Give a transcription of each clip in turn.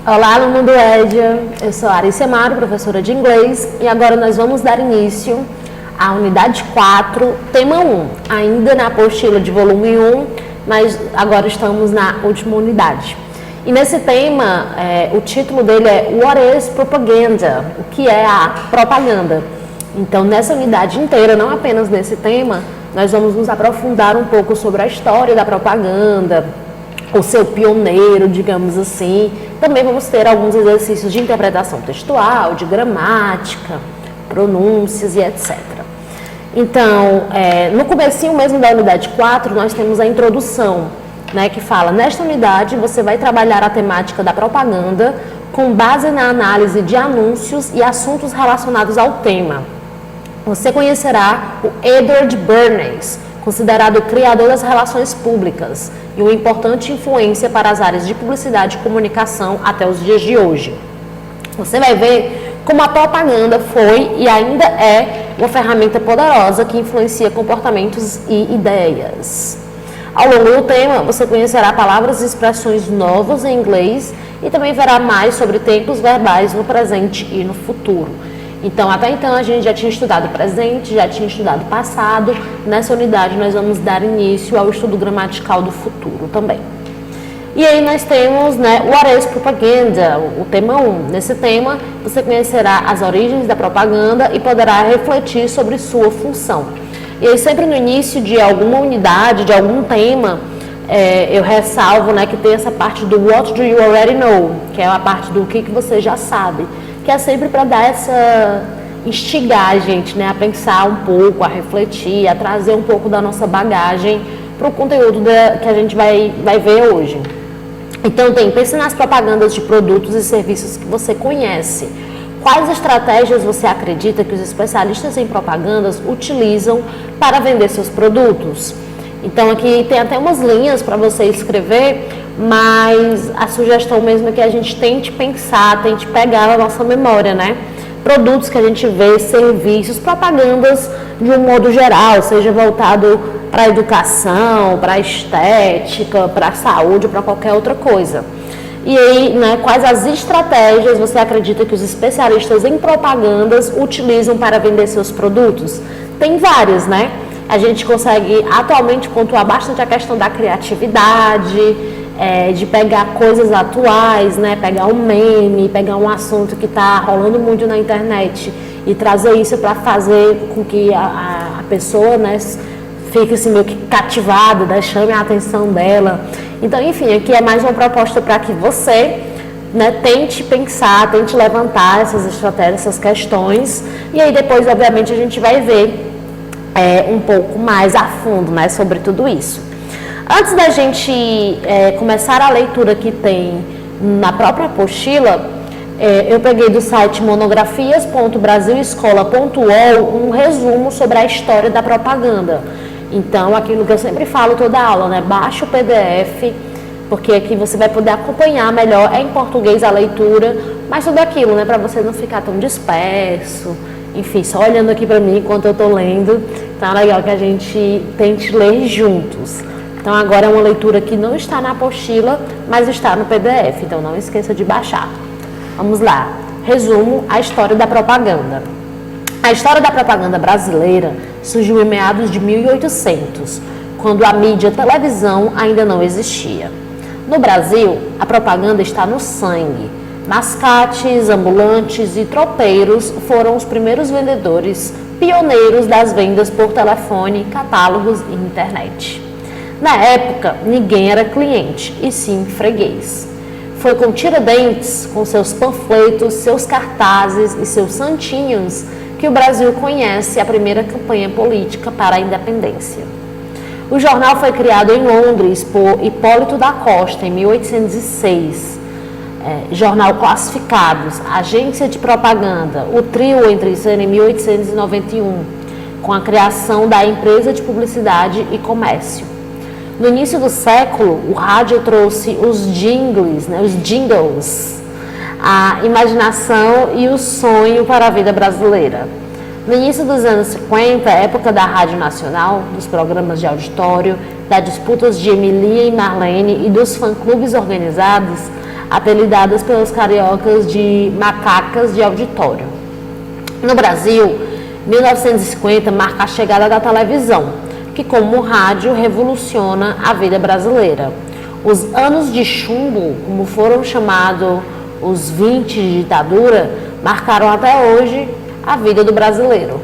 Olá, aluno do EDIA, eu sou a Arice Amaro, professora de inglês, e agora nós vamos dar início à unidade 4, tema 1, ainda na apostila de volume 1, mas agora estamos na última unidade. E nesse tema, o título dele é What is Propaganda? O que é a propaganda? Então, nessa unidade inteira, não apenas nesse tema, nós vamos nos aprofundar um pouco sobre a história da propaganda, o seu pioneiro, digamos assim. Também vamos ter alguns exercícios de interpretação textual, de gramática, pronúncias e etc. Então, no comecinho mesmo da unidade 4, nós temos a introdução, né, que fala, nesta unidade você vai trabalhar a temática da propaganda com base na análise de anúncios e assuntos relacionados ao tema. Você conhecerá o Edward Bernays, considerado o criador das relações públicas e uma importante influência para as áreas de publicidade e comunicação até os dias de hoje. Você vai ver como a propaganda foi e ainda é uma ferramenta poderosa que influencia comportamentos e ideias. Ao longo do tema, você conhecerá palavras e expressões novas em inglês e também verá mais sobre tempos verbais no presente e no futuro. Então, até então, a gente já tinha estudado presente, já tinha estudado passado. Nessa unidade, nós vamos dar início ao estudo gramatical do futuro também. E aí nós temos, What is Propaganda? O tema 1. Nesse tema, você conhecerá as origens da propaganda e poderá refletir sobre sua função. E aí, sempre no início de alguma unidade, de algum tema, eu ressalvo, que tem essa parte do What do you already know? Que é a parte do que você já sabe. Que é sempre para dar instigar a gente, a pensar um pouco, a refletir, a trazer um pouco da nossa bagagem para o conteúdo que a gente vai ver hoje. Então, pense nas propagandas de produtos e serviços que você conhece. Quais estratégias você acredita que os especialistas em propagandas utilizam para vender seus produtos? Então, aqui tem até umas linhas para você escrever, mas a sugestão mesmo é que a gente tente pensar, tente pegar na nossa memória, Produtos que a gente vê, serviços, propagandas de um modo geral, seja voltado para a educação, para a estética, para a saúde, para qualquer outra coisa. E aí, quais as estratégias você acredita que os especialistas em propagandas utilizam para vender seus produtos? Tem várias, A gente consegue atualmente pontuar bastante a questão da criatividade, de pegar coisas atuais, Pegar um meme, pegar um assunto que está rolando muito na internet e trazer isso para fazer com que a pessoa, fique assim, meio que cativada, chame a atenção dela. Então, enfim, aqui é mais uma proposta para que você tente pensar, tente levantar essas estratégias, essas questões, e aí depois, obviamente, a gente vai ver um pouco mais a fundo, sobre tudo isso. Antes da gente começar a leitura que tem na própria apostila, eu peguei do site monografias.brasilescola.ol um resumo sobre a história da propaganda. Então, aquilo que eu sempre falo toda aula, baixa o PDF, porque aqui você vai poder acompanhar melhor, em português a leitura, mas tudo aquilo, para você não ficar tão disperso, enfim, só olhando aqui para mim enquanto eu estou lendo. Então, é legal que a gente tente ler juntos. Então, agora é uma leitura que não está na apostila, mas está no PDF, então não esqueça de baixar. Vamos lá. Resumo a história da propaganda. A história da propaganda brasileira surgiu em meados de 1800, quando a mídia televisão ainda não existia. No Brasil, a propaganda está no sangue. Mascates, ambulantes e tropeiros foram os primeiros vendedores, pioneiros das vendas por telefone, catálogos e internet. Na época, ninguém era cliente, e sim freguês. Foi com Tiradentes, com seus panfletos, seus cartazes e seus santinhos, que o Brasil conhece a primeira campanha política para a independência. O jornal foi criado em Londres por Hipólito da Costa, em 1806. Jornal Classificados, Agência de Propaganda, o trio entra em cena em 1891, com a criação da Empresa de Publicidade e Comércio. No início do século, o rádio trouxe os jingles, a imaginação e o sonho para a vida brasileira. No início dos anos 50, época da Rádio Nacional, dos programas de auditório, das disputas de Emilia e Marlene e dos fã-clubes organizados, apelidadas pelos cariocas de macacas de auditório. No Brasil, 1950 marca a chegada da televisão, que como o rádio revoluciona a vida brasileira. Os anos de chumbo, como foram chamados os 20 de ditadura, marcaram até hoje a vida do brasileiro.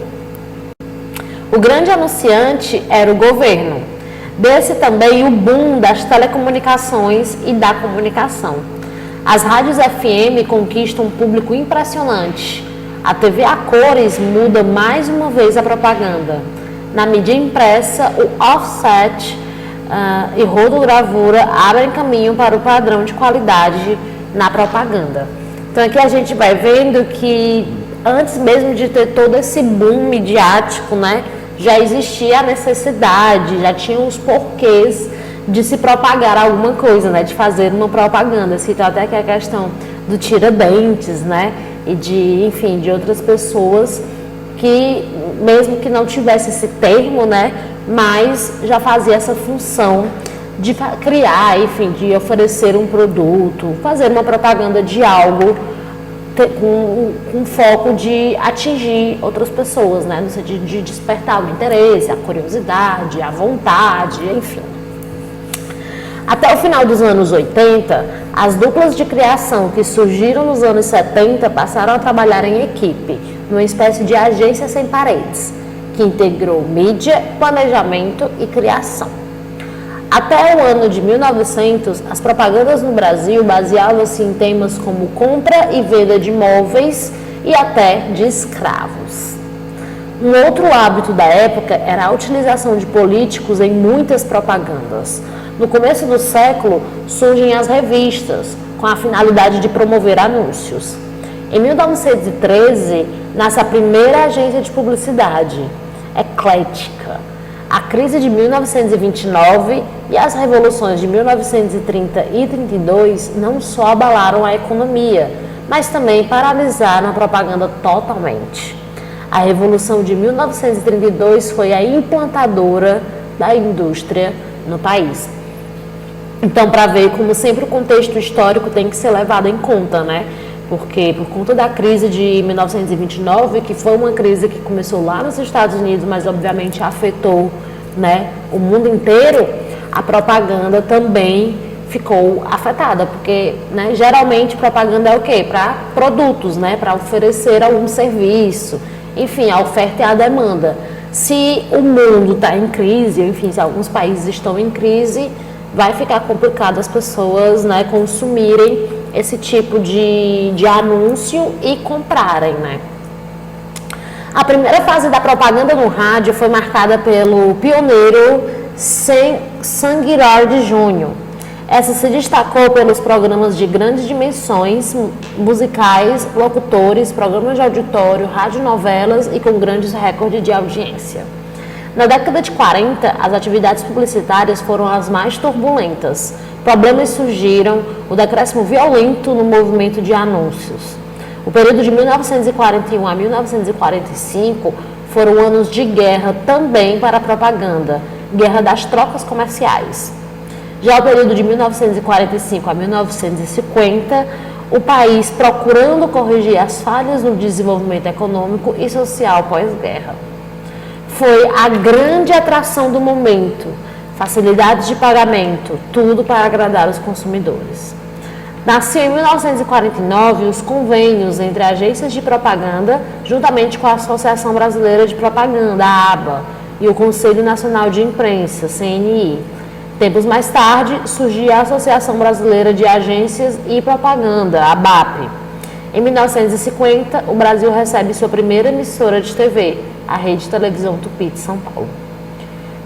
O grande anunciante era o governo. Desse também o boom das telecomunicações e da comunicação. As rádios FM conquistam um público impressionante. A TV a cores muda mais uma vez a propaganda. Na mídia impressa, o offset e rotogravura abrem caminho para o padrão de qualidade na propaganda. Então aqui a gente vai vendo que antes mesmo de ter todo esse boom midiático, né, já existia a necessidade, já tinha os porquês de se propagar alguma coisa, né, de fazer uma propaganda. Cito até que a questão do Tiradentes, né, e de, enfim, de outras pessoas que, mesmo que não tivesse esse termo, né, mas já fazia essa função de criar, enfim, de oferecer um produto, fazer uma propaganda de algo com foco de atingir outras pessoas, né, no sentido de despertar o interesse, a curiosidade, a vontade, enfim. Até o final dos anos 80, as duplas de criação que surgiram nos anos 70 passaram a trabalhar em equipe, numa espécie de agência sem paredes, que integrou mídia, planejamento e criação. Até o ano de 1900, as propagandas no Brasil baseavam-se em temas como compra e venda de móveis e até de escravos. Um outro hábito da época era a utilização de políticos em muitas propagandas. No começo do século, surgem as revistas, com a finalidade de promover anúncios. Em 1913, nasce a primeira agência de publicidade, Eclética. A crise de 1929 e as revoluções de 1930 e 32 não só abalaram a economia, mas também paralisaram a propaganda totalmente. A Revolução de 1932 foi a implantadora da indústria no país. Então, para ver como sempre o contexto histórico tem que ser levado em conta, né? Porque por conta da crise de 1929, que foi uma crise que começou lá nos Estados Unidos, mas obviamente afetou, né, o mundo inteiro, a propaganda também ficou afetada, porque, né, geralmente propaganda é o quê? Para produtos, né, para oferecer algum serviço, enfim, a oferta e a demanda. Se o mundo está em crise, enfim, se alguns países estão em crise, vai ficar complicado as pessoas, né, consumirem esse tipo de anúncio e comprarem, né? A primeira fase da propaganda no rádio foi marcada pelo pioneiro Sanguirar Júnior. Essa se destacou pelos programas de grandes dimensões, musicais, locutores, programas de auditório, radionovelas e com grandes recordes de audiência. Na década de 40, as atividades publicitárias foram as mais turbulentas. Problemas surgiram, o decréscimo violento no movimento de anúncios. O período de 1941 a 1945 foram anos de guerra também para a propaganda, guerra das trocas comerciais. Já o período de 1945 a 1950, o país procurando corrigir as falhas no desenvolvimento econômico e social pós-guerra. Foi a grande atração do momento, facilidades de pagamento, tudo para agradar os consumidores. Nasceu em 1949 os convênios entre agências de propaganda, juntamente com a Associação Brasileira de Propaganda, a ABA, e o Conselho Nacional de Imprensa, CNI. Tempos mais tarde, surgiu a Associação Brasileira de Agências e Propaganda, a ABAP. Em 1950, o Brasil recebe sua primeira emissora de TV, a Rede Televisão Tupi de São Paulo.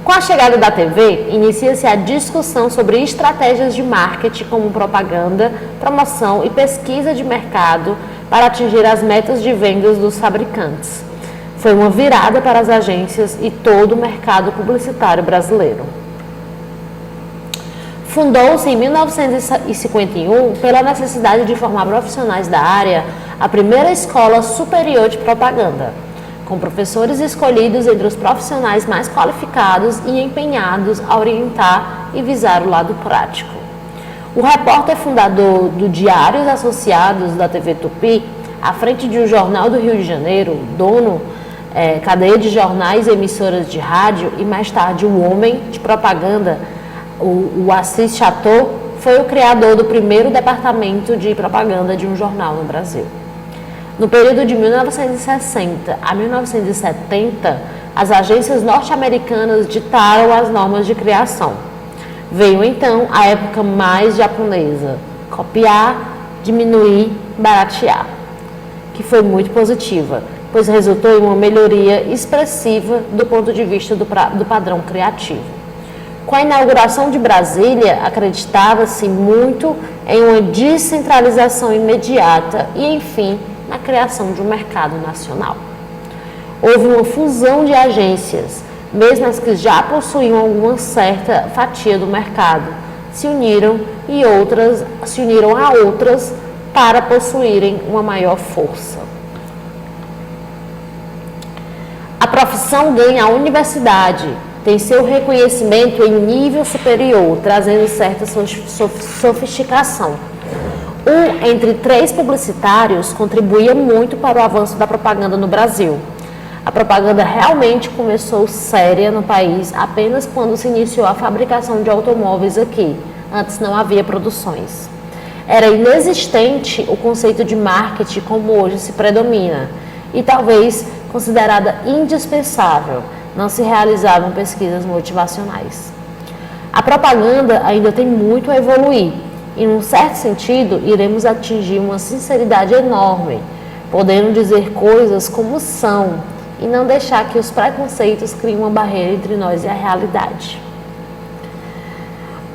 Com a chegada da TV, inicia-se a discussão sobre estratégias de marketing como propaganda, promoção e pesquisa de mercado para atingir as metas de vendas dos fabricantes. Foi uma virada para as agências e todo o mercado publicitário brasileiro. Fundou-se em 1951, pela necessidade de formar profissionais da área, a primeira escola superior de propaganda, com professores escolhidos entre os profissionais mais qualificados e empenhados a orientar e visar o lado prático. O repórter fundador do Diários Associados da TV Tupi, à frente de um jornal do Rio de Janeiro, dono, cadeia de jornais e emissoras de rádio, e mais tarde o homem de propaganda, o Assis Chateau, foi o criador do primeiro departamento de propaganda de um jornal no Brasil. No período de 1960 a 1970, as agências norte-americanas ditaram as normas de criação. Veio então a época mais japonesa, copiar, diminuir, baratear, que foi muito positiva, pois resultou em uma melhoria expressiva do ponto de vista do padrão criativo. Com a inauguração de Brasília, acreditava-se muito em uma descentralização imediata e, enfim, na criação de um mercado nacional. Houve uma fusão de agências, mesmo as que já possuíam alguma certa fatia do mercado, se uniram a outras para possuírem uma maior força. A profissão ganha a universidade, tem seu reconhecimento em nível superior, trazendo certa sofisticação. Entre 3 publicitários contribuía muito para o avanço da propaganda no Brasil. A propaganda realmente começou séria no país apenas quando se iniciou a fabricação de automóveis aqui. Antes não havia produções. Era inexistente o conceito de marketing como hoje se predomina e talvez considerada indispensável. Não se realizavam pesquisas motivacionais. A propaganda ainda tem muito a evoluir e, num certo sentido, iremos atingir uma sinceridade enorme, podendo dizer coisas como são e não deixar que os preconceitos criem uma barreira entre nós e a realidade.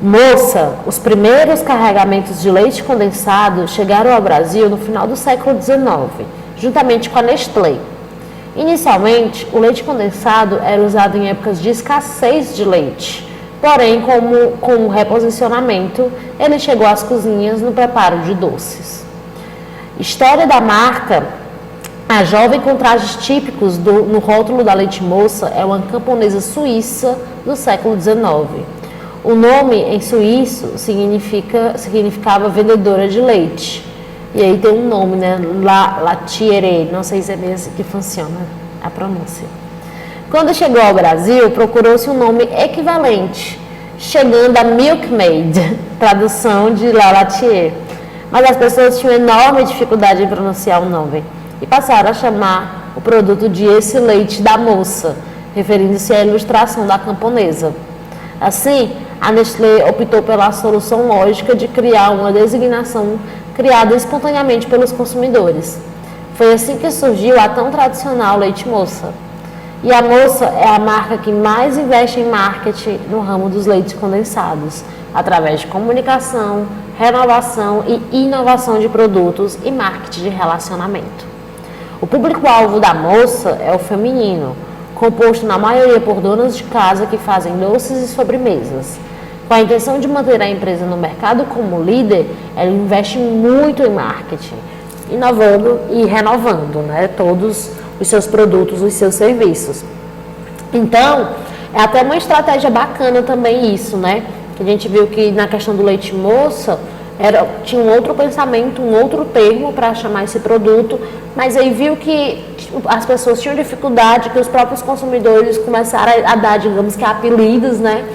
Moça, os primeiros carregamentos de leite condensado chegaram ao Brasil no final do século XIX, juntamente com a Nestlé. Inicialmente, o leite condensado era usado em épocas de escassez de leite, porém, com o reposicionamento, ele chegou às cozinhas no preparo de doces. História da marca: a jovem com trajes típicos no rótulo da Leite Moça é uma camponesa suíça do século XIX. O nome em suíço significava vendedora de leite. E aí tem um nome, né? Latiere, não sei se é mesmo que funciona a pronúncia. Quando chegou ao Brasil, procurou-se um nome equivalente, chegando a Milkmaid, tradução de La Latier. Mas as pessoas tinham enorme dificuldade em pronunciar o nome e passaram a chamar o produto de esse leite da moça, referindo-se à ilustração da camponesa. Assim, a Nestlé optou pela solução lógica de criar uma designação criada espontaneamente pelos consumidores. Foi assim que surgiu a tão tradicional Leite Moça. E a Moça é a marca que mais investe em marketing no ramo dos leites condensados, através de comunicação, renovação e inovação de produtos e marketing de relacionamento. O público-alvo da Moça é o feminino, composto na maioria por donas de casa que fazem doces e sobremesas. Com a intenção de manter a empresa no mercado como líder, ela investe muito em marketing, inovando e renovando, né, todos os seus produtos, os seus serviços. Então, é até uma estratégia bacana também isso, né? Que a gente viu que na questão do leite moça, tinha um outro pensamento, um outro termo para chamar esse produto, mas aí viu que as pessoas tinham dificuldade, que os próprios consumidores começaram a dar, digamos que apelidos, né?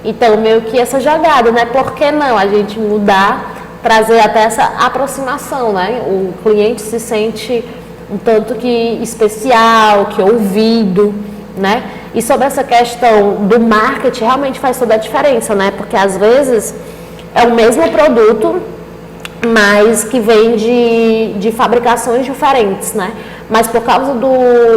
Então, meio que essa jogada, né? Por que não a gente mudar, trazer até essa aproximação, né? O cliente se sente um tanto que especial, que ouvido, né? E sobre essa questão do marketing, realmente faz toda a diferença, né? Porque às vezes é o mesmo produto, mas que vem de fabricações diferentes, né? Mas por causa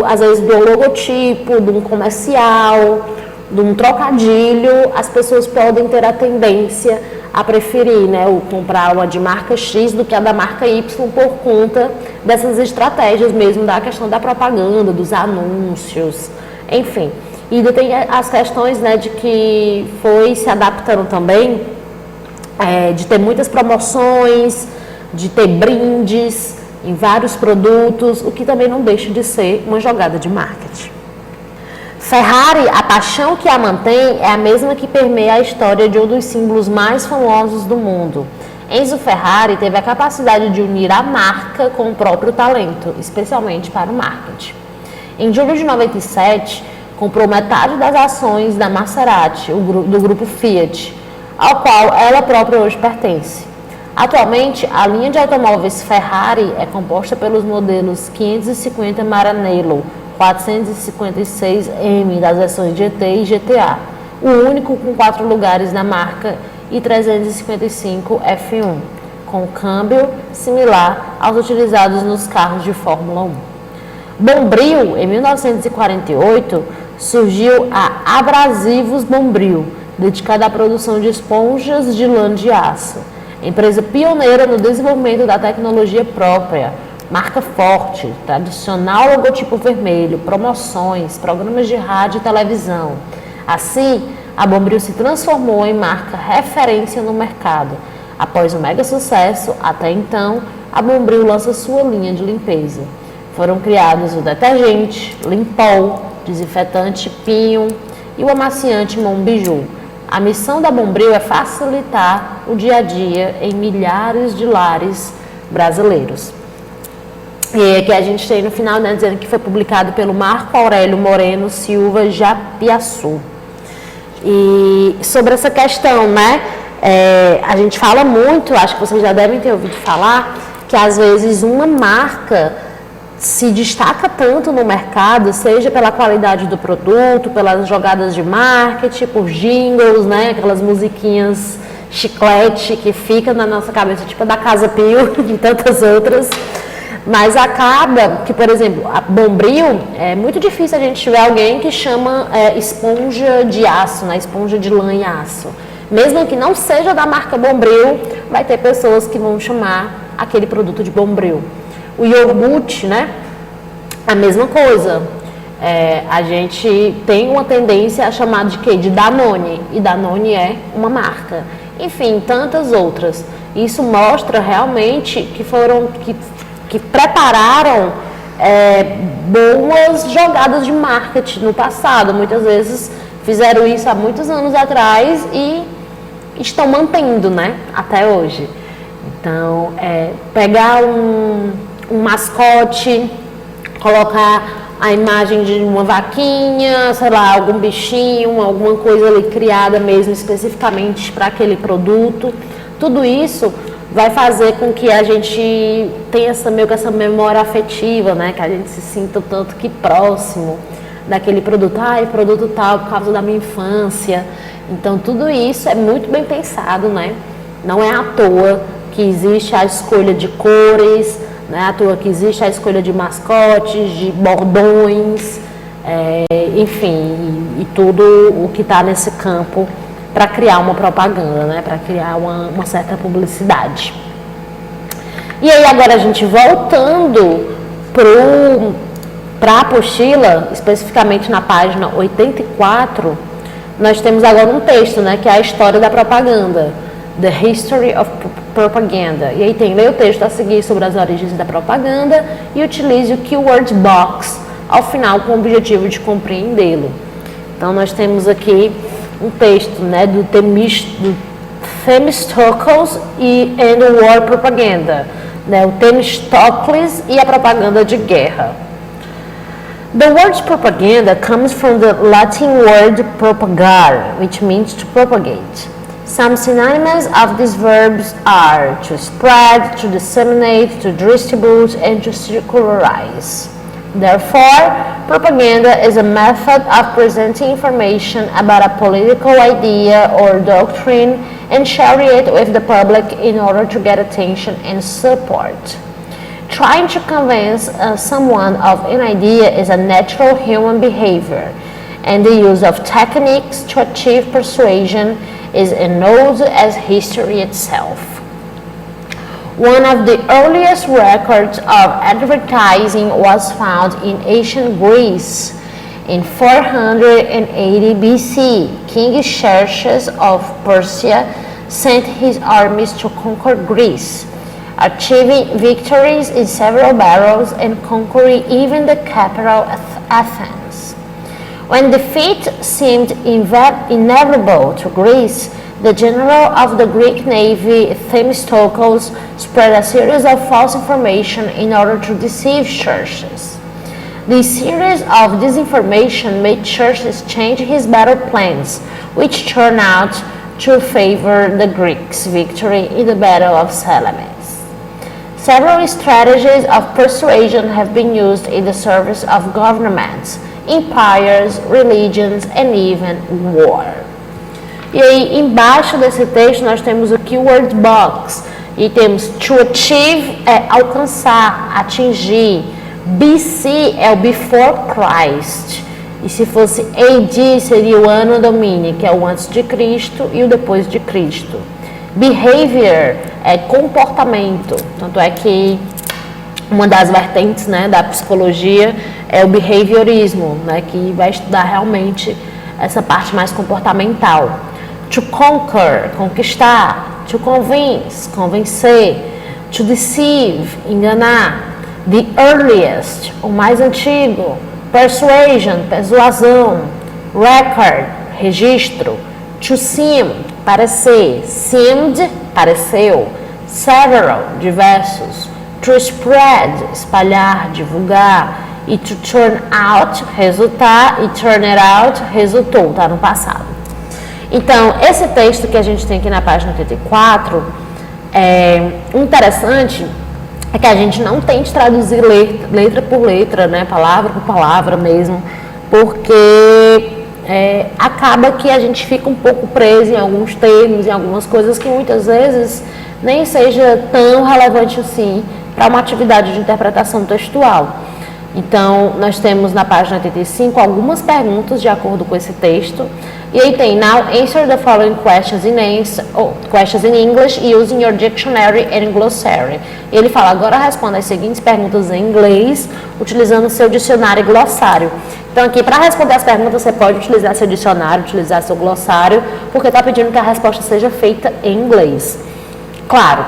às vezes, do logotipo, de um comercial, de um trocadilho, as pessoas podem ter a tendência a preferir, né, ou comprar uma de marca X do que a da marca Y por conta dessas estratégias mesmo da questão da propaganda, dos anúncios, enfim. E ainda tem as questões, né, de que foi se adaptando também, de ter muitas promoções, de ter brindes em vários produtos, o que também não deixa de ser uma jogada de marketing. Ferrari, a paixão que a mantém é a mesma que permeia a história de um dos símbolos mais famosos do mundo. Enzo Ferrari teve a capacidade de unir a marca com o próprio talento, especialmente para o marketing. Em julho de 97, comprou metade das ações da Maserati, do grupo Fiat, ao qual ela própria hoje pertence. Atualmente, a linha de automóveis Ferrari é composta pelos modelos 550 Maranello, 456M das versões GT e GTA, o único com 4 lugares na marca, e 355 F1, com câmbio similar aos utilizados nos carros de Fórmula 1. Bombril, em 1948, surgiu a Abrasivos Bombril, dedicada à produção de esponjas de lã de aço. Empresa pioneira no desenvolvimento da tecnologia própria, marca forte, tradicional logotipo vermelho, promoções, programas de rádio e televisão. Assim, a Bombril se transformou em marca referência no mercado. Após o mega sucesso, até então, a Bombril lança sua linha de limpeza. Foram criados o detergente, Limpol, desinfetante Pinho e o amaciante Monbiju. A missão da Bombril é facilitar o dia a dia em milhares de lares brasileiros. E aqui a gente tem no final, né, dizendo que foi publicado pelo Marco Aurélio Moreno Silva Japiaçu. E sobre essa questão, né, a gente fala muito, acho que vocês já devem ter ouvido falar, que às vezes uma marca se destaca tanto no mercado, seja pela qualidade do produto, pelas jogadas de marketing, por jingles, né, aquelas musiquinhas chiclete que fica na nossa cabeça, tipo a da Casa Pio e tantas outras. Mas acaba que, por exemplo, a Bombril, é muito difícil a gente tiver alguém que chama esponja de aço, né? Esponja de lã e aço. Mesmo que não seja da marca Bombril, vai ter pessoas que vão chamar aquele produto de Bombril. O iogurte, né? A mesma coisa. A gente tem uma tendência a chamar de quê? De Danone. E Danone é uma marca. Enfim, tantas outras. Isso mostra realmente que prepararam boas jogadas de marketing no passado. Muitas vezes fizeram isso há muitos anos atrás e estão mantendo, né, até hoje. Então, pegar um mascote, colocar a imagem de uma vaquinha, sei lá, algum bichinho, alguma coisa ali criada mesmo especificamente para aquele produto, tudo isso vai fazer com que a gente tenha essa memória afetiva, né? Que a gente se sinta tanto que próximo daquele produto. Produto tal, por causa da minha infância. Então, tudo isso é muito bem pensado, né? Não é à toa que existe a escolha de cores, não é à toa que existe a escolha de mascotes, de bordões, enfim, e tudo o que está nesse campo para criar uma propaganda, né? Para criar uma certa publicidade. E aí agora a gente voltando para a apostila, especificamente na página 84, nós temos agora um texto, né? Que é a história da propaganda, The History of Propaganda. E aí tem, leia o texto a seguir sobre as origens da propaganda e utilize o Keyword Box ao final com o objetivo de compreendê-lo. Então nós temos aqui um texto, né, do Themistocles and War Propaganda, né, o Themistocles e a propaganda de guerra. The word propaganda comes from the Latin word propagare, which means to propagate. Some synonyms of these verbs are to spread, to disseminate, to distribute, and to circularize. Therefore, propaganda is a method of presenting information about a political idea or doctrine and sharing it with the public in order to get attention and support. Trying to convince someone of an idea is a natural human behavior, and the use of techniques to achieve persuasion is known as history itself. One of the earliest records of advertising was found in ancient Greece. In 480 BC, King Xerxes of Persia sent his armies to conquer Greece, achieving victories in several battles and conquering even the capital Athens. When defeat seemed inevitable to Greece, The general of the Greek Navy, Themistocles, spread a series of false information in order to deceive churches. This series of disinformation made churches change his battle plans, which turned out to favor the Greeks' victory in the Battle of Salamis. Several strategies of persuasion have been used in the service of governments, empires, religions, and even war. E aí, embaixo desse texto, nós temos o keyword box. E temos to achieve, é alcançar, atingir. BC é o before Christ. E se fosse AD, seria o Anno Domini, que é o antes de Cristo e o depois de Cristo. Behavior é comportamento. Tanto é que uma das vertentes, né, da psicologia é o behaviorismo, né, que vai estudar realmente essa parte mais comportamental. To conquer, conquistar. To convince, convencer. To deceive, enganar. The earliest, o mais antigo. Persuasion, persuasão. Record, registro. To seem, parecer. Seemed, pareceu. Several, diversos. To spread, espalhar, divulgar. E to turn out, resultar. E turn it out, resultou, tá no passado. Então, esse texto que a gente tem aqui na página 84, interessante é que a gente não tente traduzir letra por letra, né, palavra por palavra mesmo, porque acaba que a gente fica um pouco preso em alguns termos, em algumas coisas que muitas vezes nem seja tão relevante assim para uma atividade de interpretação textual. Então, nós temos na página 85 algumas perguntas de acordo com esse texto. E aí tem, now answer the following questions in English using your dictionary and glossary. E ele fala, agora responda as seguintes perguntas em inglês, utilizando seu dicionário e glossário. Então aqui, para responder as perguntas, você pode utilizar seu dicionário, utilizar seu glossário, porque está pedindo que a resposta seja feita em inglês. Claro,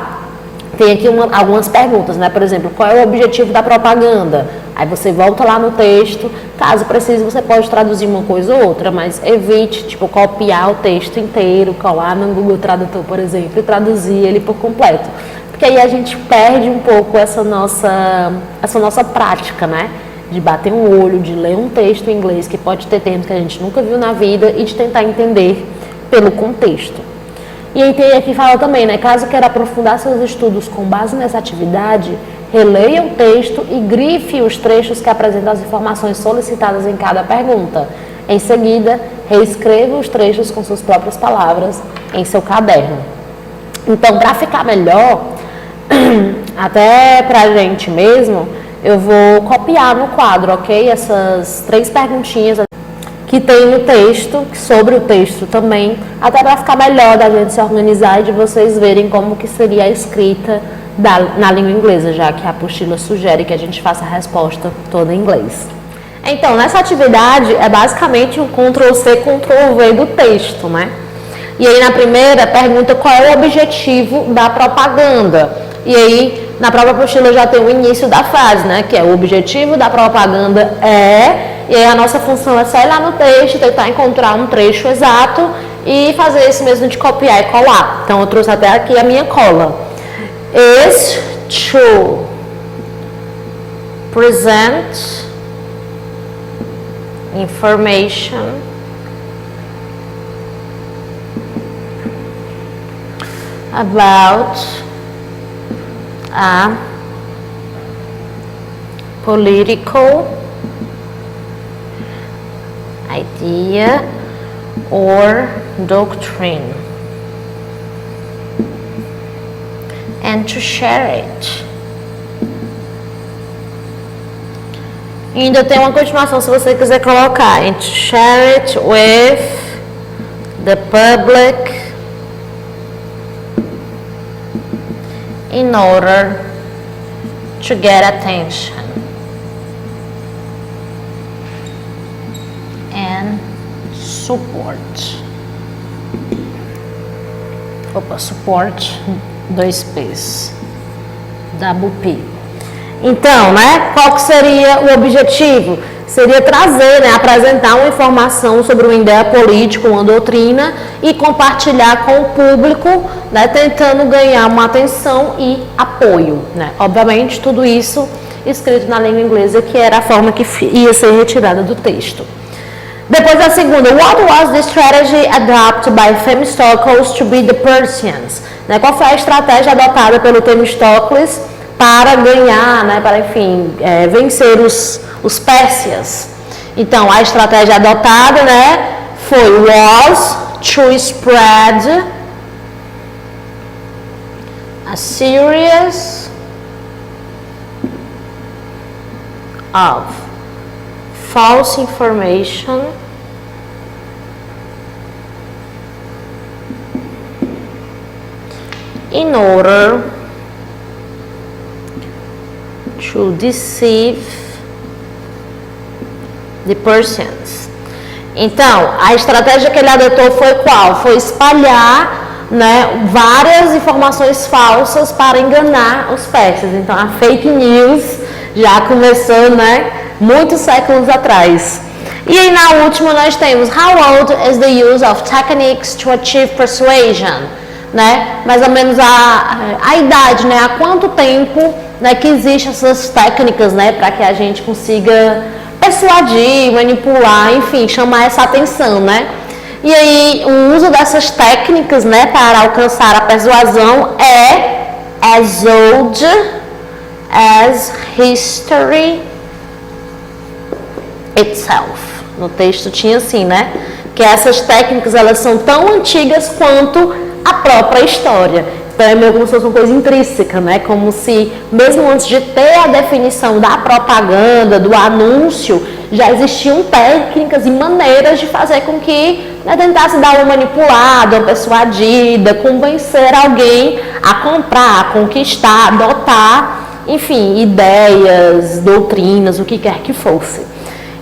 tem aqui algumas perguntas, né? Por exemplo, qual é o objetivo da propaganda? Aí você volta lá no texto, caso precise você pode traduzir uma coisa ou outra, mas evite, tipo, copiar o texto inteiro, colar no Google Tradutor, por exemplo, e traduzir ele por completo. Porque aí a gente perde um pouco essa nossa prática, né? De bater um olho, de ler um texto em inglês que pode ter termos que a gente nunca viu na vida e de tentar entender pelo contexto. E aí tem aqui fala também, né? Caso queira aprofundar seus estudos com base nessa atividade, releia o texto e grife os trechos que apresentam as informações solicitadas em cada pergunta. Em seguida, reescreva os trechos com suas próprias palavras em seu caderno. Então, para ficar melhor, até pra gente mesmo, eu vou copiar no quadro, ok? Essas 3 perguntinhas que tem no texto, sobre o texto também, até para ficar melhor da gente se organizar e de vocês verem como que seria a escrita na língua inglesa, já que a apostila sugere que a gente faça a resposta toda em inglês. Então, nessa atividade é basicamente um Ctrl+C, Ctrl+V do texto, né? E aí na primeira pergunta qual é o objetivo da propaganda. E aí na própria apostila já tem o início da frase, né? Que é o objetivo da propaganda e aí a nossa função é só ir lá no texto, tentar encontrar um trecho exato e fazer esse mesmo de copiar e colar. Então eu trouxe até aqui a minha cola. Is to present information about a political idea or doctrine and to share it. E ainda tem uma continuação se você quiser colocar, and to share it with the public in order to get attention and support. Support, 2 P's, double P. Então, né, qual que seria o objetivo? seria trazer, né, apresentar uma informação sobre uma ideia política, uma doutrina e compartilhar com o público, né, tentando ganhar uma atenção e apoio, né? Obviamente, tudo isso escrito na língua inglesa, que era a forma que ia ser retirada do texto. Depois a segunda, what was the strategy adopted by Themistocles to beat the Persians? Né, qual foi a estratégia adotada pelo Themistocles para ganhar, né, para, enfim, vencer os pérsias? Então, a estratégia adotada, né, foi was to spread a series of false information in order to deceive the Persians. Então, a estratégia que ele adotou foi qual? Foi espalhar, né, várias informações falsas para enganar os persas. Então, a fake news já começou, né, muitos séculos atrás. E aí, na última, nós temos how old is the use of techniques to achieve persuasion? Né? Mais ou menos a idade, né? Há quanto tempo, né, que existem essas técnicas, né, para que a gente consiga persuadir, manipular, enfim, chamar essa atenção, né? E aí, o uso dessas técnicas, né, para alcançar a persuasão é as old as history itself. No texto tinha assim, né? Que essas técnicas, elas são tão antigas quanto a própria história. Então é meio como se fosse uma coisa intrínseca, né? Como se, mesmo antes de ter a definição da propaganda, do anúncio, já existiam técnicas e maneiras de fazer com que, né, tentasse dar uma manipulada, uma persuadida, convencer alguém a comprar, a conquistar, adotar, enfim, ideias, doutrinas, o que quer que fosse.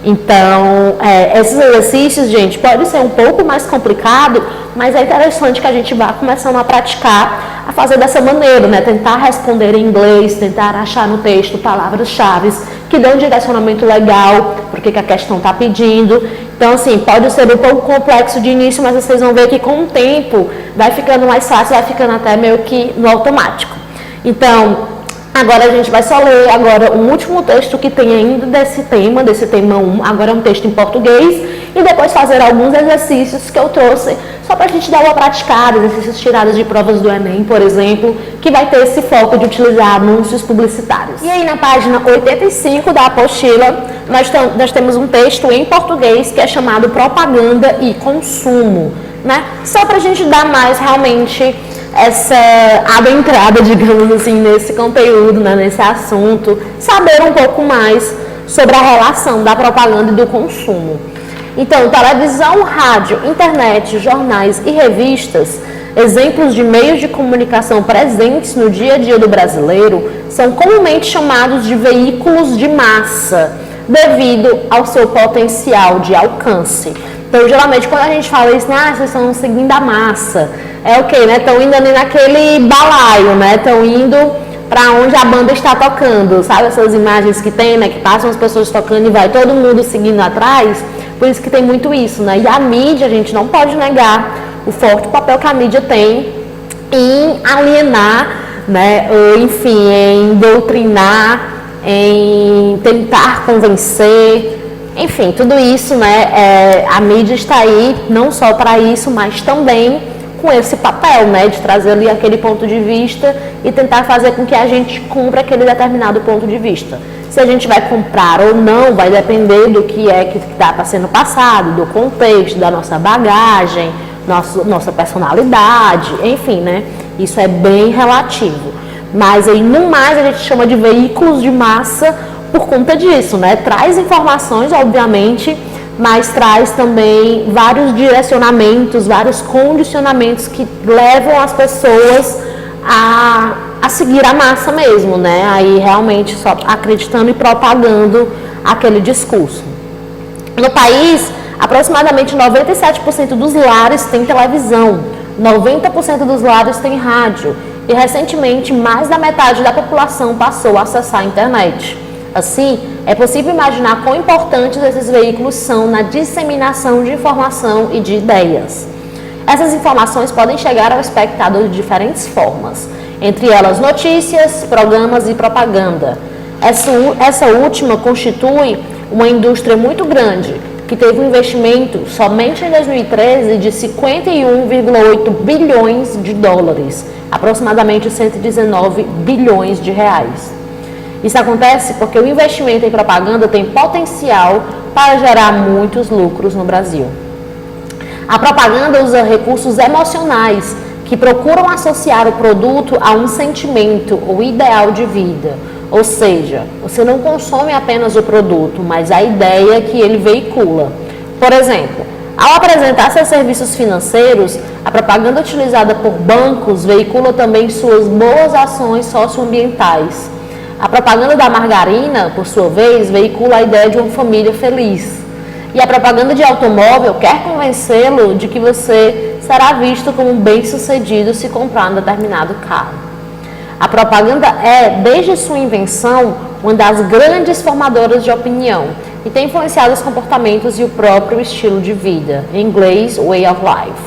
Então, esses exercícios, gente, pode ser um pouco mais complicado, mas é interessante que a gente vá começando a praticar, a fazer dessa maneira, né? Tentar responder em inglês, tentar achar no texto palavras-chave que dão um direcionamento legal, porque que a questão está pedindo. Então, assim, pode ser um pouco complexo de início, mas vocês vão ver que com o tempo vai ficando mais fácil, vai ficando até meio que no automático. Então, agora a gente vai só ler agora um último texto que tem ainda desse tema 1, agora é um texto em português, e depois fazer alguns exercícios que eu trouxe só para a gente dar uma praticada, exercícios tirados de provas do Enem, por exemplo, que vai ter esse foco de utilizar anúncios publicitários. E aí na página 85 da apostila, nós temos um texto em português que é chamado Propaganda e Consumo, né? Só para a gente dar mais realmente essa adentrada, digamos assim, nesse conteúdo, né, nesse assunto, saber um pouco mais sobre a relação da propaganda e do consumo. Então, televisão, rádio, internet, jornais e revistas, exemplos de meios de comunicação presentes no dia a dia do brasileiro, são comumente chamados de veículos de massa, devido ao seu potencial de alcance. Então, geralmente, quando a gente fala isso, vocês estão seguindo a massa, é o quê, né? Estão indo ali naquele balaio, né? Estão indo para onde a banda está tocando, sabe? Essas imagens que tem, né? Que passam as pessoas tocando e vai todo mundo seguindo atrás. Por isso que tem muito isso, né? E a mídia, a gente não pode negar o forte papel que a mídia tem em alienar, né? Ou, enfim, em doutrinar, em tentar convencer. Enfim, tudo isso, né, a mídia está aí não só para isso, mas também com esse papel, né, de trazer ali aquele ponto de vista e tentar fazer com que a gente cumpra aquele determinado ponto de vista. Se a gente vai comprar ou não, vai depender do que está sendo passado, do contexto, da nossa bagagem, nossa personalidade, enfim, né, isso é bem relativo. Mas aí, no mais, a gente chama de veículos de massa por conta disso, né? Traz informações, obviamente, mas traz também vários direcionamentos, vários condicionamentos que levam as pessoas a seguir a massa mesmo, né? Aí realmente só acreditando e propagando aquele discurso. No país, aproximadamente 97% dos lares têm televisão, 90% dos lares têm rádio e recentemente mais da metade da população passou a acessar a internet. Assim, é possível imaginar quão importantes esses veículos são na disseminação de informação e de ideias. Essas informações podem chegar ao espectador de diferentes formas, entre elas notícias, programas e propaganda. Essa última constitui uma indústria muito grande, que teve um investimento somente em 2013 de 51,8 bilhões de dólares, aproximadamente 119 bilhões de reais. Isso acontece porque o investimento em propaganda tem potencial para gerar muitos lucros no Brasil. A propaganda usa recursos emocionais que procuram associar o produto a um sentimento ou ideal de vida. Ou seja, você não consome apenas o produto, mas a ideia que ele veicula. Por exemplo, ao apresentar seus serviços financeiros, a propaganda utilizada por bancos veicula também suas boas ações socioambientais. A propaganda da margarina, por sua vez, veicula a ideia de uma família feliz. E a propaganda de automóvel quer convencê-lo de que você será visto como bem-sucedido se comprar um determinado carro. A propaganda é, desde sua invenção, uma das grandes formadoras de opinião e tem influenciado os comportamentos e o próprio estilo de vida, em inglês, way of life,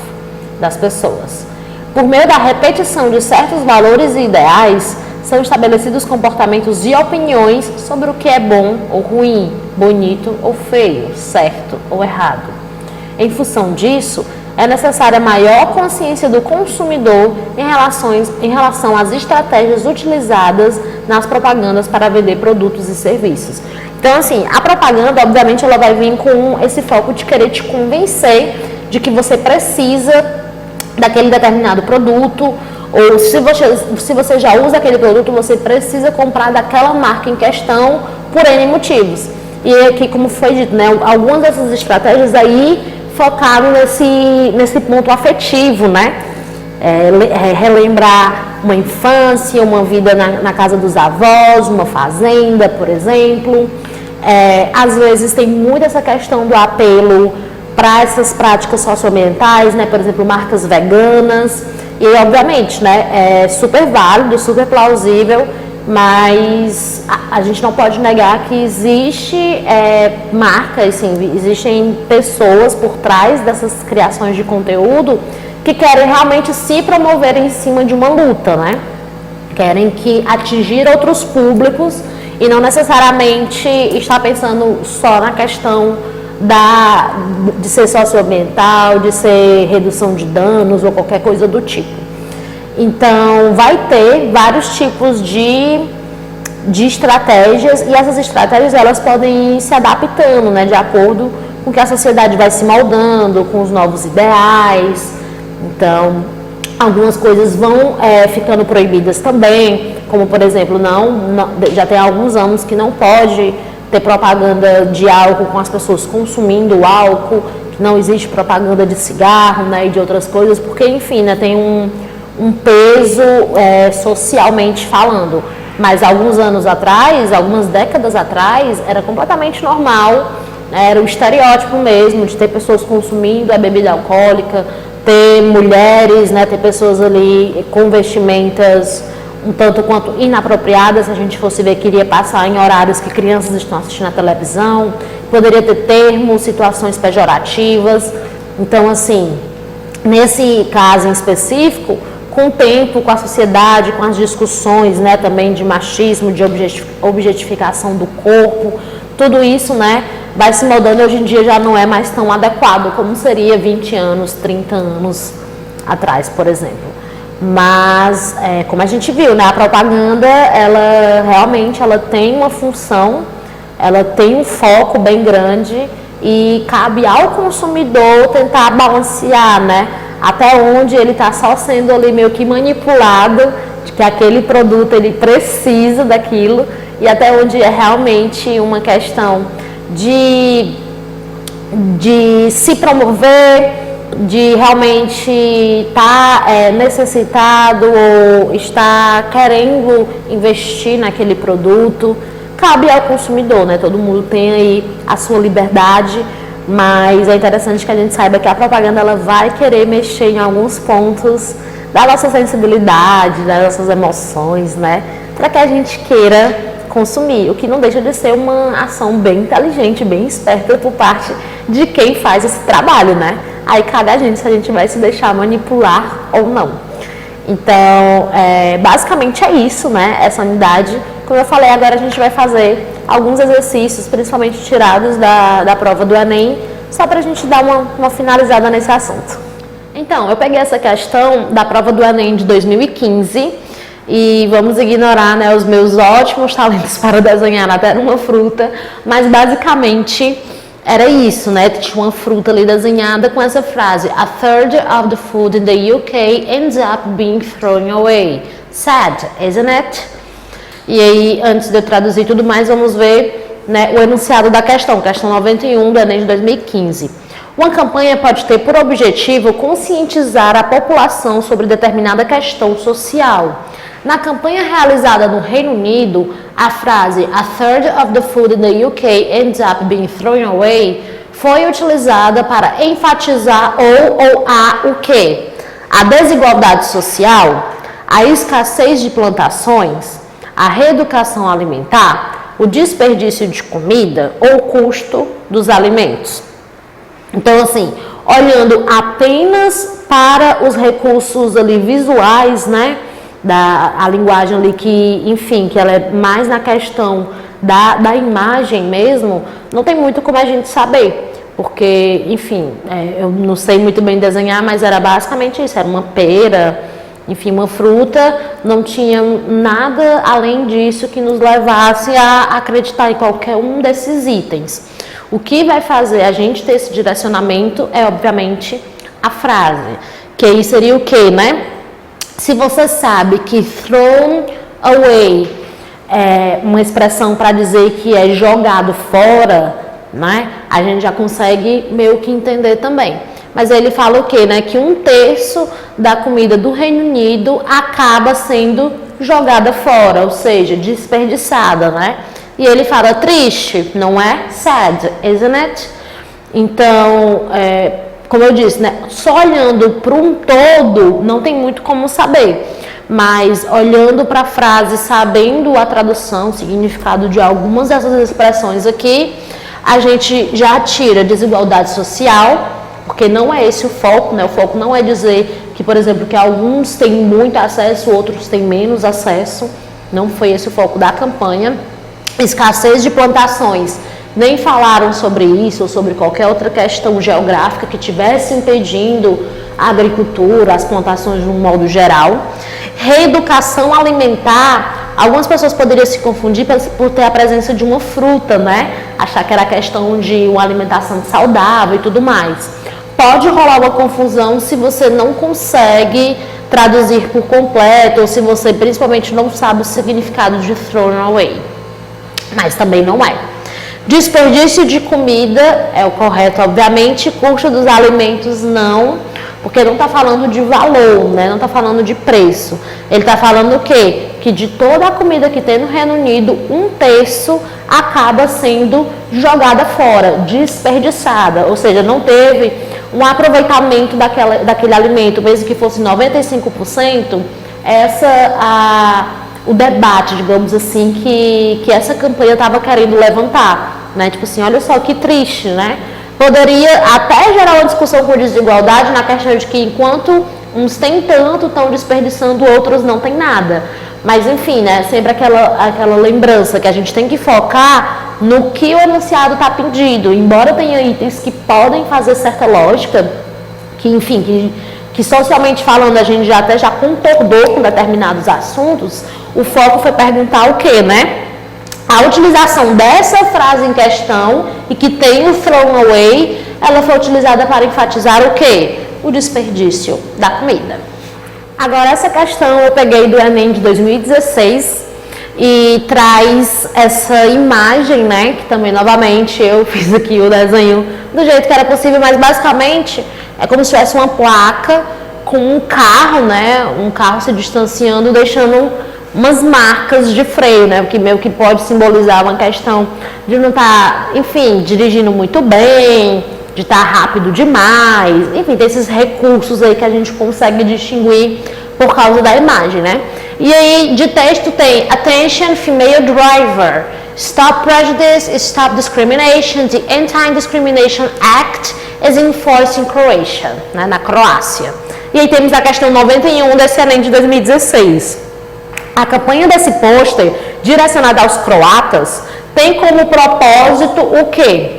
das pessoas. Por meio da repetição de certos valores e ideais, são estabelecidos comportamentos e opiniões sobre o que é bom ou ruim, bonito ou feio, certo ou errado. Em função disso, é necessária maior consciência do consumidor em relação às estratégias utilizadas nas propagandas para vender produtos e serviços. Então, assim, a propaganda, obviamente, ela vai vir com esse foco de querer te convencer de que você precisa daquele determinado produto, ou se você já usa aquele produto, você precisa comprar daquela marca em questão por N motivos. E aqui, como foi dito, né, algumas dessas estratégias aí focaram nesse ponto afetivo, né? Relembrar uma infância, uma vida na casa dos avós, uma fazenda, por exemplo. Às vezes tem muito essa questão do apelo para essas práticas socioambientais, né? Por exemplo, marcas veganas. E, obviamente, né, é super válido, super plausível, mas a gente não pode negar que existe marcas, assim, existem pessoas por trás dessas criações de conteúdo que querem realmente se promover em cima de uma luta, né? Querem atingir outros públicos e não necessariamente estar pensando só na questão de ser socioambiental, de ser redução de danos ou qualquer coisa do tipo. Então, vai ter vários tipos de estratégias e essas estratégias elas podem ir se adaptando, né, de acordo com que a sociedade vai se moldando, com os novos ideais. Então, algumas coisas vão ficando proibidas também, como, por exemplo, já tem alguns anos que não pode ter propaganda de álcool com as pessoas consumindo álcool, não existe propaganda de cigarro, né, e de outras coisas, porque, enfim, né, tem um peso socialmente falando. Mas alguns anos atrás, algumas décadas atrás, era completamente normal, né, era o estereótipo mesmo de ter pessoas consumindo a bebida alcoólica, ter mulheres, né, ter pessoas ali com vestimentas um tanto quanto inapropriadas, se a gente fosse ver que iria passar em horários que crianças estão assistindo a televisão, poderia ter termos, situações pejorativas. Então, assim, nesse caso em específico, com o tempo, com a sociedade, com as discussões, né, também de machismo, de objetificação do corpo, tudo isso, né, vai se moldando e hoje em dia já não é mais tão adequado como seria 20 anos, 30 anos atrás, por exemplo. Mas, como a gente viu, né, a propaganda, ela realmente tem uma função, ela tem um foco bem grande e cabe ao consumidor tentar balancear, né, até onde ele está só sendo ali meio que manipulado, de que aquele produto ele precisa daquilo, e até onde é realmente uma questão de se promover, de realmente estar necessitado ou estar querendo investir naquele produto. Cabe ao consumidor, né? Todo mundo tem aí a sua liberdade, mas é interessante que a gente saiba que a propaganda ela vai querer mexer em alguns pontos da nossa sensibilidade, das nossas emoções, né? Para que a gente queira consumir, o que não deixa de ser uma ação bem inteligente, bem esperta por parte de quem faz esse trabalho, né? Aí cabe a gente se a gente vai se deixar manipular ou não. Então, basicamente é isso, né? Essa unidade. Como eu falei, agora a gente vai fazer alguns exercícios, principalmente tirados da prova do Enem, só para a gente dar uma finalizada nesse assunto. Então, eu peguei essa questão da prova do Enem de 2015 e vamos ignorar, né, os meus ótimos talentos para desenhar até uma fruta, mas basicamente era isso, né? Tinha uma fruta ali desenhada com essa frase: a third of the food in the UK ends up being thrown away. Sad, isn't it? E aí, antes de eu traduzir tudo mais, vamos ver, né, o enunciado da questão 91 do Enem de 2015. Uma campanha pode ter por objetivo conscientizar a população sobre determinada questão social. Na campanha realizada no Reino Unido, a frase "a third of the food in the UK ends up being thrown away" foi utilizada para enfatizar ou a o quê? A desigualdade social, a escassez de plantações, a reeducação alimentar, o desperdício de comida ou o custo dos alimentos. Então, assim, olhando apenas para os recursos ali visuais, né, a linguagem ali que, enfim, que ela é mais na questão da imagem mesmo, não tem muito como a gente saber, porque, enfim, eu não sei muito bem desenhar, mas era basicamente isso, era uma pera, enfim, uma fruta, não tinha nada além disso que nos levasse a acreditar em qualquer um desses itens. O que vai fazer a gente ter esse direcionamento é, obviamente, a frase, que aí seria o quê, né? Se você sabe que thrown away é uma expressão para dizer que é jogado fora, né? A gente já consegue meio que entender também. Mas aí ele fala o quê, né? Que 1/3 da comida do Reino Unido acaba sendo jogada fora, ou seja, desperdiçada, né? E ele fala triste, não é? Sad, isn't it? Então, como eu disse, né? Só olhando para um todo, não tem muito como saber. Mas olhando para a frase, sabendo a tradução, o significado de algumas dessas expressões aqui, a gente já tira desigualdade social, porque não é esse o foco, né? O foco não é dizer que, por exemplo, que alguns têm muito acesso, outros têm menos acesso. Não foi esse o foco da campanha. Escassez de plantações. Nem falaram sobre isso ou sobre qualquer outra questão geográfica que estivesse impedindo a agricultura, as plantações de um modo geral. Reeducação alimentar. Algumas pessoas poderiam se confundir por ter a presença de uma fruta, né? Achar que era questão de uma alimentação saudável e tudo mais. Pode rolar uma confusão se você não consegue traduzir por completo ou se você principalmente não sabe o significado de thrown away. Mas também não é. Desperdício de comida é o correto, obviamente. Custo dos alimentos não, porque não está falando de valor, né? Não está falando de preço. Ele está falando o quê? Que de toda a comida que tem no Reino Unido, 1/3 acaba sendo jogada fora, desperdiçada. Ou seja, não teve um aproveitamento daquele alimento, mesmo que fosse 95%. O debate, digamos assim, que essa campanha estava querendo levantar, né? Tipo assim, olha só que triste, né? Poderia até gerar uma discussão por desigualdade na questão de que enquanto uns têm tanto, estão desperdiçando, outros não têm nada. Mas enfim, né? Sempre aquela lembrança que a gente tem que focar no que o enunciado está pedindo. Embora tenha itens que podem fazer certa lógica, que enfim, que socialmente falando a gente já concordou com determinados assuntos, o foco foi perguntar o quê, né? A utilização dessa frase em questão e que tem o thrown away, ela foi utilizada para enfatizar o quê? O desperdício da comida. Agora, essa questão eu peguei do Enem de 2016 e traz essa imagem, né? Que também, novamente, eu fiz aqui o desenho do jeito que era possível, mas basicamente é como se tivesse uma placa com um carro, né? Um carro se distanciando, deixando umas marcas de freio, né? Que meio que pode simbolizar uma questão de não estar, enfim, dirigindo muito bem, de estar rápido demais. Enfim, tem esses recursos aí que a gente consegue distinguir por causa da imagem, né? E aí, de texto tem Attention Female Driver, Stop Prejudice, Stop Discrimination, the Anti-Discrimination Act is in force in Croatia, né, na Croácia. E aí temos a questão 91 desse Enem de 2016. A campanha desse pôster, direcionada aos croatas, tem como propósito o quê?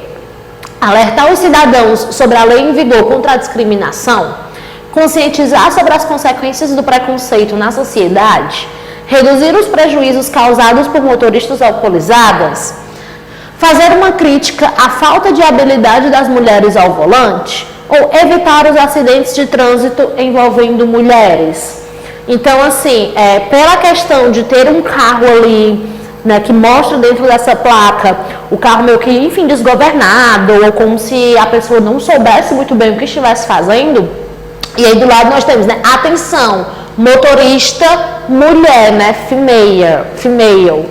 Alertar os cidadãos sobre a lei em vigor contra a discriminação, conscientizar sobre as consequências do preconceito na sociedade, reduzir os prejuízos causados por motoristas alcoolizadas, fazer uma crítica à falta de habilidade das mulheres ao volante ou evitar os acidentes de trânsito envolvendo mulheres. Então, assim, pela questão de ter um carro ali, né, que mostra dentro dessa placa o carro meio que, enfim, desgovernado, ou como se a pessoa não soubesse muito bem o que estivesse fazendo. E aí do lado nós temos, né, atenção, motorista, mulher, né, female,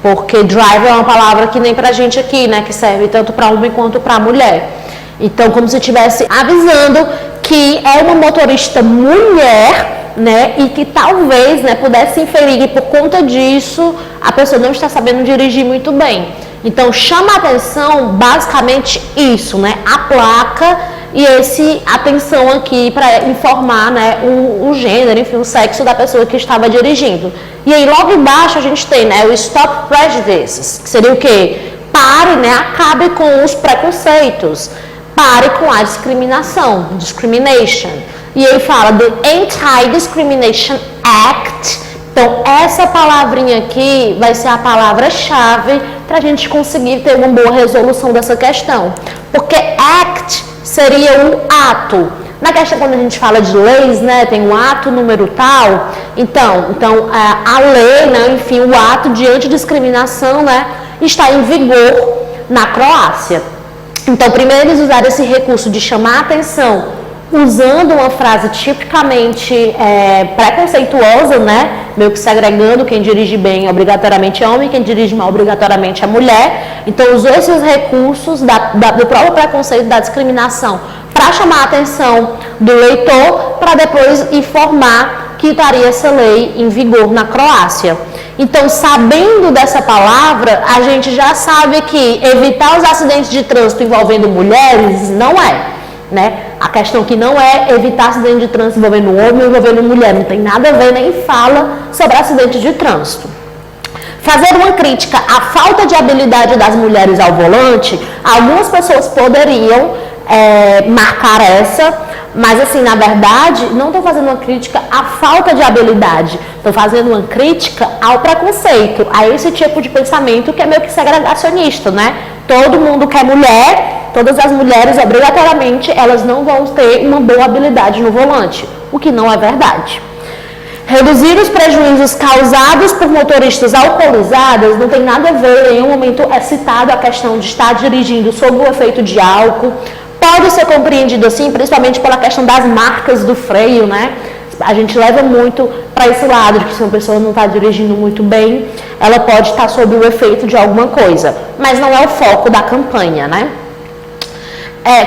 porque driver é uma palavra que nem pra gente aqui, né, que serve tanto para homem quanto para mulher. Então, como se estivesse avisando que é uma motorista mulher, né, e que talvez, né, pudesse inferir que por conta disso a pessoa não está sabendo dirigir muito bem. Então, chama a atenção basicamente isso, né, a placa e esse atenção aqui para informar, né, o gênero, enfim, o sexo da pessoa que estava dirigindo. E aí logo embaixo a gente tem, né, o Stop Prejudices, que seria o quê? Pare, né, acabe com os preconceitos, pare com a discriminação, discrimination. E aí fala do Anti-Discrimination Act. Então, essa palavrinha aqui vai ser a palavra-chave para a gente conseguir ter uma boa resolução dessa questão. Porque act seria um ato. Na questão, quando a gente fala de leis, né, tem um ato, número tal. Então a lei, né, enfim, o ato de antidiscriminação, né, está em vigor na Croácia. Então, primeiro eles usaram esse recurso de chamar a atenção usando uma frase tipicamente preconceituosa, né? Meio que segregando quem dirige bem obrigatoriamente é homem, quem dirige mal obrigatoriamente é mulher. Então, usou esses recursos do próprio preconceito, da discriminação, para chamar a atenção do leitor, para depois informar que estaria essa lei em vigor na Croácia. Então, sabendo dessa palavra, a gente já sabe que evitar os acidentes de trânsito envolvendo mulheres não é. Né? A questão que não é evitar acidente de trânsito envolvendo homem ou envolvendo mulher, não tem nada a ver, nem fala sobre acidente de trânsito. Fazer uma crítica à falta de habilidade das mulheres ao volante, algumas pessoas poderiam marcar essa, mas assim, na verdade, não estou fazendo uma crítica à falta de habilidade, estou fazendo uma crítica ao preconceito, a esse tipo de pensamento que é meio que segregacionista, né? Todo mundo quer mulher, todas as mulheres, obrigatoriamente, elas não vão ter uma boa habilidade no volante, o que não é verdade. Reduzir os prejuízos causados por motoristas alcoolizados não tem nada a ver, em nenhum momento é citado a questão de estar dirigindo sob o efeito de álcool. Pode ser compreendido assim, principalmente pela questão das marcas do freio, né? A gente leva muito para esse lado, de que se uma pessoa não está dirigindo muito bem, ela pode estar sob o efeito de alguma coisa, mas não é o foco da campanha, né?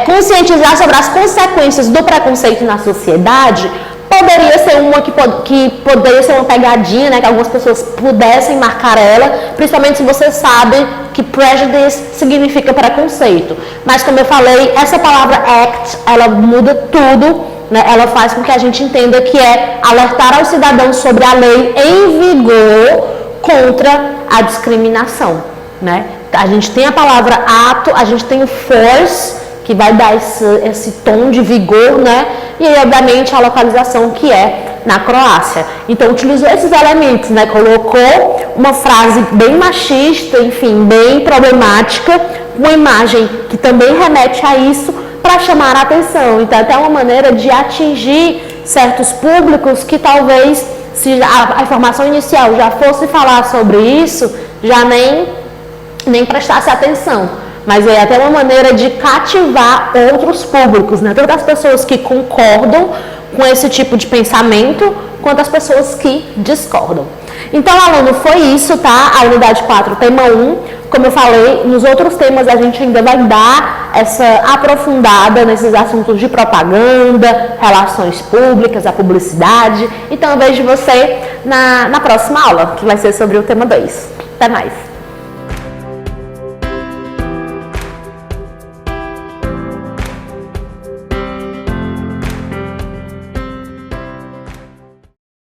Conscientizar sobre as consequências do preconceito na sociedade poderia ser uma que poderia ser uma pegadinha, né, que algumas pessoas pudessem marcar ela, principalmente se você sabe que prejudice significa preconceito. Mas como eu falei, essa palavra act, ela muda tudo, né, ela faz com que a gente entenda que é alertar aos cidadãos sobre a lei em vigor contra a discriminação, né? A gente tem a palavra ato, a gente tem o force, que vai dar esse tom de vigor, né? E aí, obviamente, a localização que é na Croácia. Então, utilizou esses elementos, né? Colocou uma frase bem machista, enfim, bem problemática, uma imagem que também remete a isso para chamar a atenção. Então, até uma maneira de atingir certos públicos que talvez, se a informação inicial já fosse falar sobre isso, já nem prestasse atenção. Mas é até uma maneira de cativar outros públicos, né? Tanto as pessoas que concordam com esse tipo de pensamento, quanto as pessoas que discordam. Então, aluno, foi isso, tá? A unidade 4, tema 1. Como eu falei, nos outros temas a gente ainda vai dar essa aprofundada nesses assuntos de propaganda, relações públicas, a publicidade. Então eu vejo você na próxima aula, que vai ser sobre o tema 2. Até mais!